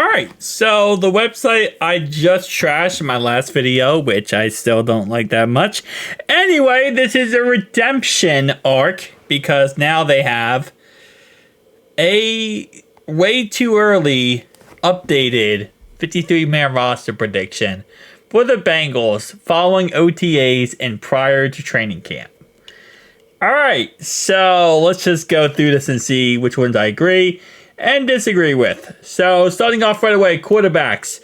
Alright, so the website I just trashed in my last video, which I still don't like that much. Anyway, this is a redemption arc because now they have a way too early updated 53-man roster prediction for the Bengals following OTAs and prior to training camp. Alright, so let's just go through this and see which ones I agree and disagree with. So, starting off right away, quarterbacks.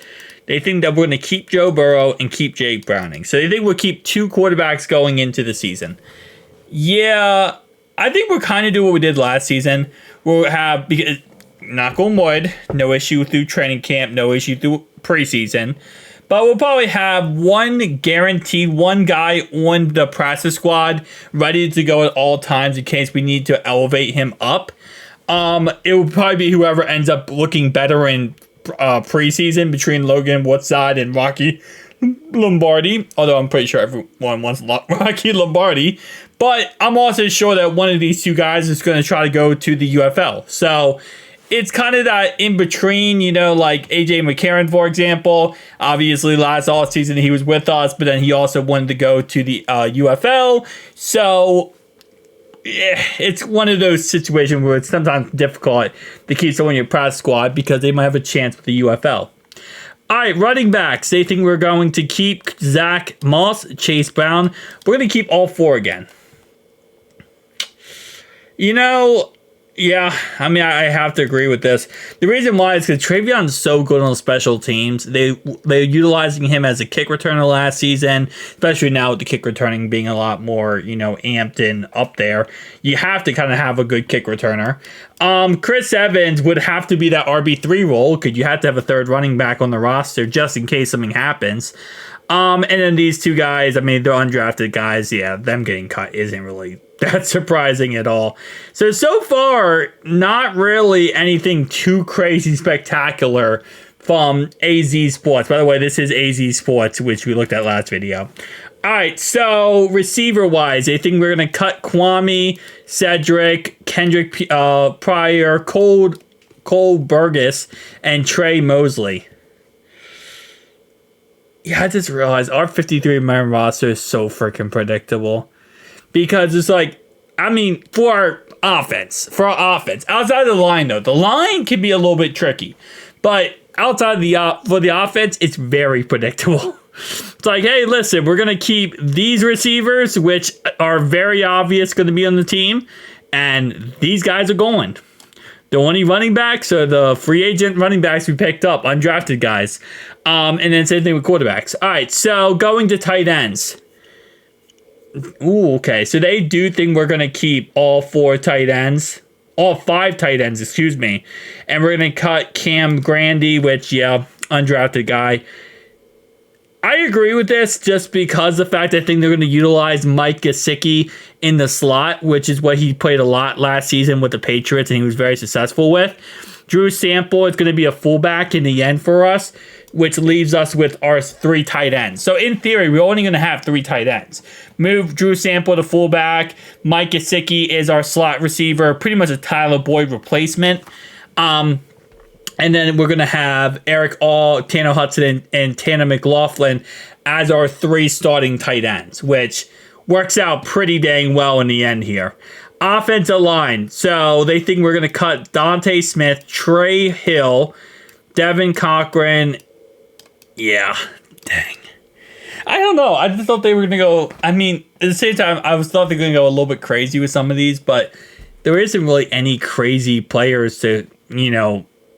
They think that we're going to keep Joe Burrow and keep Jake Browning. So, they think we'll keep two quarterbacks going into the season. Yeah, I think we'll kind of do what we did last season. We'll have, because, knock on wood, no issue through training camp, no issue through preseason. But we'll probably have one guy on the practice squad ready to go at all times in case we need to elevate him up. It will probably be whoever ends up looking better in preseason between Logan Woodside and Rocky Lombardi. Although I'm pretty sure everyone wants Rocky Lombardi. But I'm also sure that one of these two guys is going to try to go to the UFL. So it's kind of that in between, like AJ McCarron, for example. Obviously, last offseason he was with us, but then he also wanted to go to the UFL. So it's one of those situations where it's sometimes difficult to keep someone in your practice squad because they might have a chance with the UFL. All right, running backs. They think we're going to keep Zach Moss, Chase Brown. We're going to keep all four again. Yeah, I mean, I have to agree with this. The reason why is because Trayvon's so good on special teams. They're utilizing him as a kick returner last season, especially now with the kick returning being a lot more, amped and up there. You have to kind of have a good kick returner. Chris Evans would have to be that RB3 role because you have to have a third running back on the roster just in case something happens. And then these two guys, I mean, they're undrafted guys. Yeah, them getting cut isn't really that surprising at all. So far, not really anything too crazy spectacular from AZ Sports. By the way, this is AZ Sports, which we looked at last video. All right, so receiver-wise, they think we're going to cut Kwame, Cedric, Kendrick Pryor, Cole Burgess, and Trey Mosley. Yeah, I just realized our 53-man roster is so freaking predictable. Because it's like, I mean, for our offense, outside of the line though, the line can be a little bit tricky, but outside of for the offense, it's very predictable. It's like, hey, listen, we're gonna keep these receivers, which are very obvious going to be on the team, and these guys are going. The only running backs are the free agent running backs we picked up, undrafted guys, and then same thing with quarterbacks. All right, so going to tight ends. Ooh, okay. So they do think we're going to keep all five tight ends, excuse me. And we're going to cut Cam Grandy, which, yeah, undrafted guy. I agree with this just because the fact I think they're going to utilize Mike Gesicki in the slot, which is what he played a lot last season with the Patriots and he was very successful with. Drew Sample is going to be a fullback in the end for us, which leaves us with our three tight ends. So in theory, we're only going to have three tight ends. Move Drew Sample to fullback. Mike Gesicki is our slot receiver, pretty much a Tyler Boyd replacement. And then we're going to have Eric All, Tanner Hudson, and Tanner McLaughlin as our three starting tight ends, which works out pretty dang well in the end here. Offensive line. So they think we're going to cut Dante Smith, Trey Hill, Devin Cochran. Yeah, dang. I don't know. I just thought they were going to go. I mean, at the same time, thought they were going to go a little bit crazy with some of these, but there isn't really any crazy players to,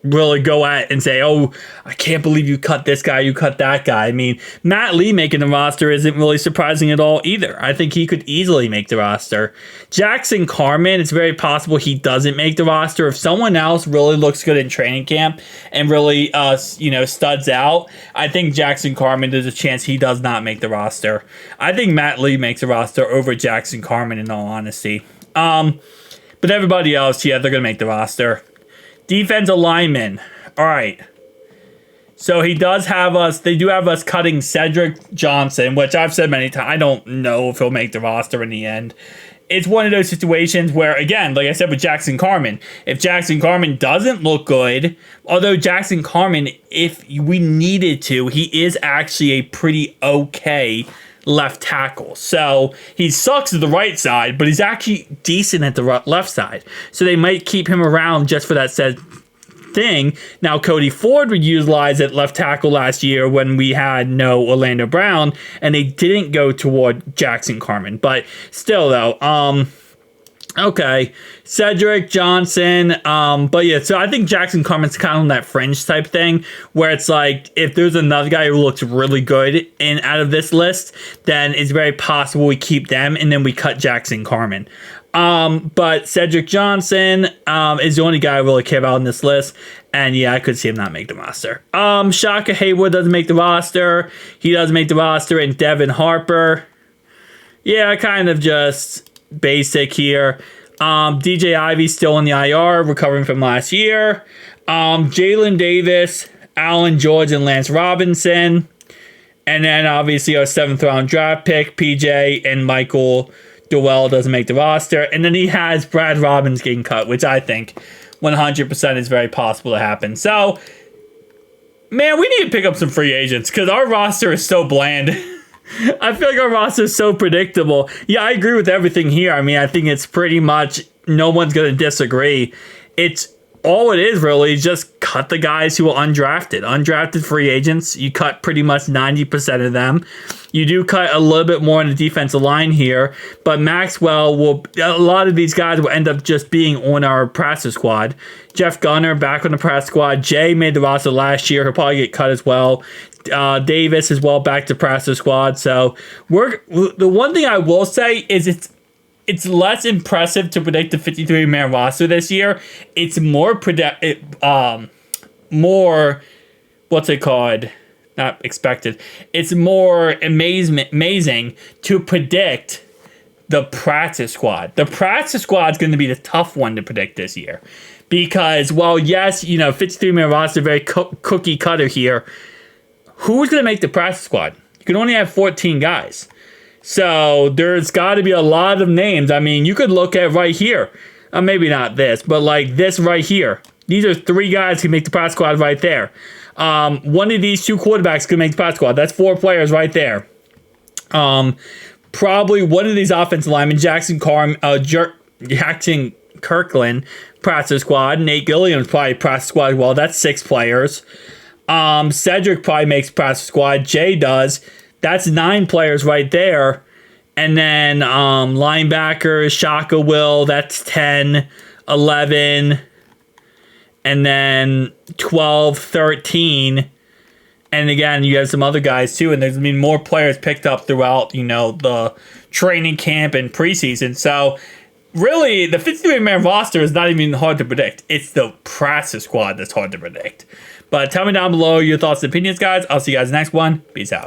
really go at and say, oh, I can't believe you cut this guy, you cut that guy. I mean, Matt Lee making the roster isn't really surprising at all either. I think he could easily make the roster. Jackson Carman, it's very possible he doesn't make the roster. If someone else really looks good in training camp and really, studs out, I think Jackson Carman, there's a chance he does not make the roster. I think Matt Lee makes the roster over Jackson Carman in all honesty. But everybody else, yeah, they're going to make the roster. Defensive lineman. All right. So they do have us cutting Cedric Johnson, which I've said many times. I don't know if he'll make the roster in the end. it's one of those situations where, again, like I said with Jackson Carman, if Jackson Carman doesn't look good, although Jackson Carman, if we needed to, he is actually a pretty okay left tackle. So he sucks at the right side, but he's actually decent at the left side. So they might keep him around just for that said thing. Now, Cody Ford would utilize at left tackle last year when we had no Orlando Brown, and they didn't go toward Jackson Carman. But still, though, okay, Cedric Johnson, but yeah, so I think Jackson Carman's kind of on that fringe type thing, where it's like, if there's another guy who looks really good out of this list, then it's very possible we keep them, and then we cut Jackson Carman. But Cedric Johnson is the only guy I really care about in this list. And yeah, I could see him not make the roster. Shaka Haywood doesn't make the roster. He doesn't make the roster. And Devin Harper. Yeah, kind of just basic here. DJ Ivey's still in the IR, recovering from last year. Jalen Davis, Alan George, and Lance Robinson. And then obviously our 7th round draft pick, PJ and Michael Dowell doesn't make the roster. And then he has Brad Robbins getting cut, which I think 100% is very possible to happen. So, man, we need to pick up some free agents because our roster is so bland. I feel like our roster is so predictable. Yeah, I agree with everything here. I mean, I think it's pretty much no one's going to disagree. It's all it is really is just cut the guys who are undrafted. Undrafted free agents, you cut pretty much 90% of them. You do cut a little bit more on the defensive line here, but Maxwell a lot of these guys will end up just being on our practice squad. Jeff Gunner back on the practice squad. Jay made the roster last year. He'll probably get cut as well. Davis as well back to practice squad. So the one thing I will say is it's less impressive to predict the 53-man roster this year. It's more what's it called? Not expected. It's more amazing to predict the practice squad. The practice squad is going to be the tough one to predict this year. Because, well, yes, 53-man roster, very cookie cutter here. Who's going to make the practice squad? You can only have 14 guys. So there's got to be a lot of names. I mean, you could look at right here. Maybe not this, but like this right here. These are 3 guys who can make the practice squad right there. One of these 2 quarterbacks could make the practice squad. That's 4 players right there. Probably one of these offensive linemen, Jackson Kirkland, practice squad. Nate Gilliam's probably practice squad. Well, that's 6 players. Cedric probably makes practice squad. Jay does. That's 9 players right there. And then linebackers, Shaka will, that's 10, 11, and then 12, 13. And again, you have some other guys too. And there's been more players picked up throughout, the training camp and preseason. So really, the 53-man roster is not even hard to predict. It's the practice squad that's hard to predict. But tell me down below your thoughts and opinions, guys. I'll see you guys next one. Peace out.